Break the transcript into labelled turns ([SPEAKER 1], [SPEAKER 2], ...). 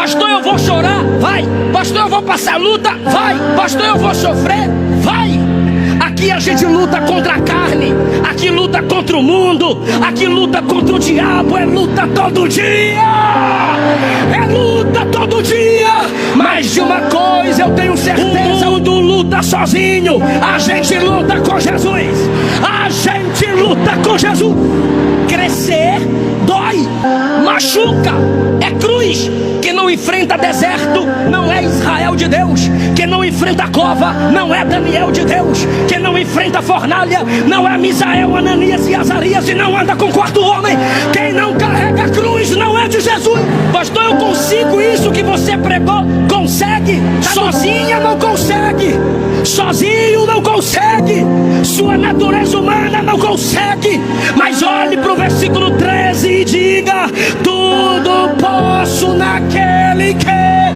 [SPEAKER 1] Pastor, eu vou chorar? Vai. Pastor, eu vou passar luta? Vai. Pastor, eu vou sofrer? Vai. Aqui a gente luta contra a carne, aqui luta contra o mundo, aqui luta contra o diabo. É luta todo dia, é luta todo dia. Mas de uma coisa eu tenho certeza: o mundo luta sozinho, a gente luta com Jesus. A gente luta com Jesus. Crescer dói, machuca, é cruz. Quem não enfrenta deserto não é Israel de Deus. Quem não enfrenta cova não é Daniel de Deus. Quem não enfrenta fornalha não é Misael, Ananias e Azarias, e não anda com quarto homem. Quem não carrega a cruz não é de Jesus. Pastor, eu consigo isso que você pregou? Consegue. Sozinha não consegue, sozinho não consegue, sua natureza humana não consegue. Mas olhe para o versículo 13 e diga: tudo posso naquele